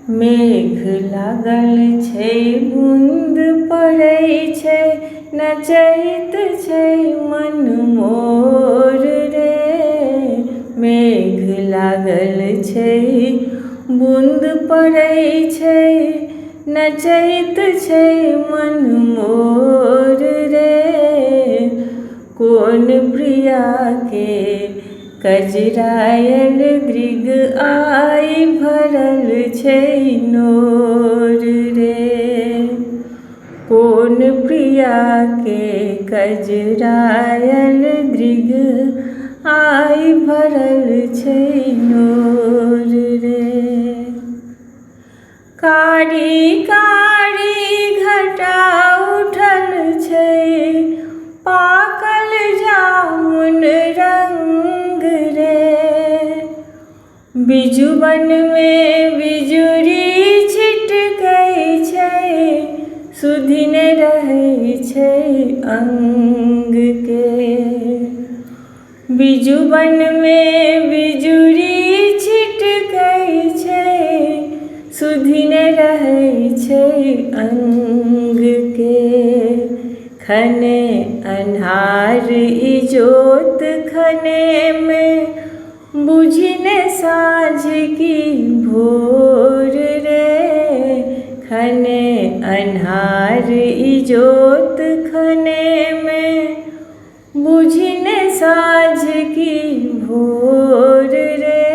मेघ लागल छै बूंद पड़ै छै नचैत छै मन मोर रे। मेघ लागल छै बूंद पड़ै छै नचैत छै मन मोर रे। कोन प्रिया के कजरायल दृग आइ भरल छै नोर रे। कोन प्रिया के कजरायल दृग आइ भरल छै नोर रे। कारी कारी घटा उठल छै पाकल जामुन रंग रे। बिजुबन में बिजुरी छिटकै छै सुधिन रहै छै अंग के। बिजुबन में बिजुरी छिटकै छै सुधिन रहै छै अंग के। खने अन्हार इजोत खने में बुझिन साँझ की भोर रे। खने अन्हार इजोत खने में बुझिन साँझ की भोर रे।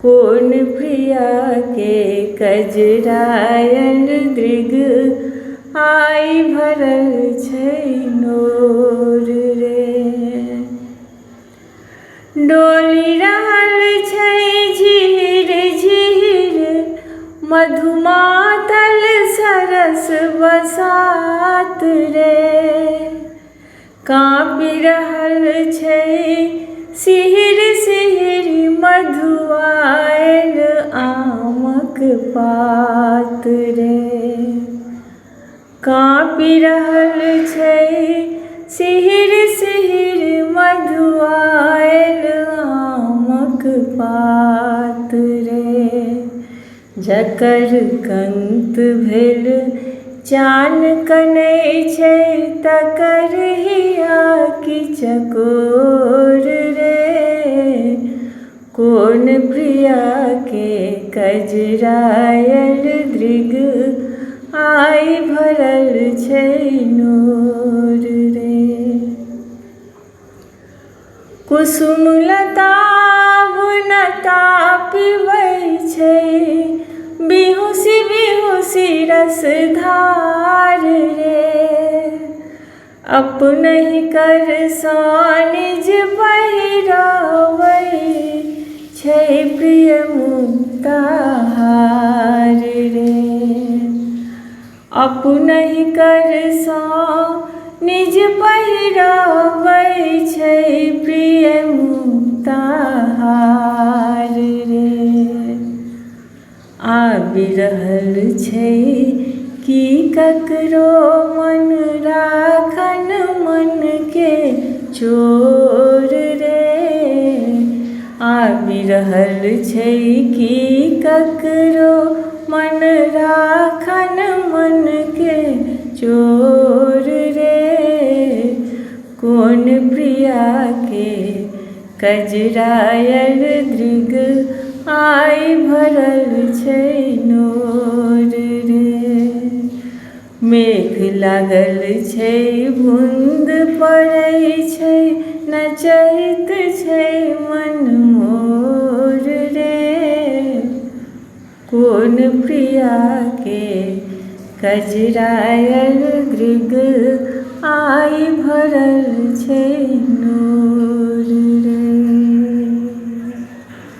कोन प्रिया के कजरायल दृग आइ भरल छै नोर रे। डोली रहल छै झीर झीर मधुमातल सरस बसात रे। काँपि रहल छै सिहिर सिहिर मधुआयल आमक पात रे। काँपि रहल छै सिहिर सिहिर मधुआयल आमक पात रे। जकर कंत भेल चान कनै छै तकर हिया की चकोर रे। कोन प्रिया के कजरायल दृग आइ भरल छै नोर रे। कुसुम लता बुनता पिबै छै बिहुसी बिहुसी रसधार रे। अपनहि कर सँ निज पहिराबै छै प्रिय मुक्ताहार रे। अपनहि कर सँ निज पहिराबै छै प्रिय मुक्ताहार रे। आबि रहल छै कि ककरो मन राखन मन के चोर रे। आबि रहल छै कि ककरो मन राखन मन के चोर रे। कोन प्रिया के कजरायल दृग आइ भरल छै नोर रे। मेघ लागल छै बूंद पड़ै छै नचैत छै मन मोर रे। कोन प्रिया के कजरायल दृग आइ भरल छै नोर।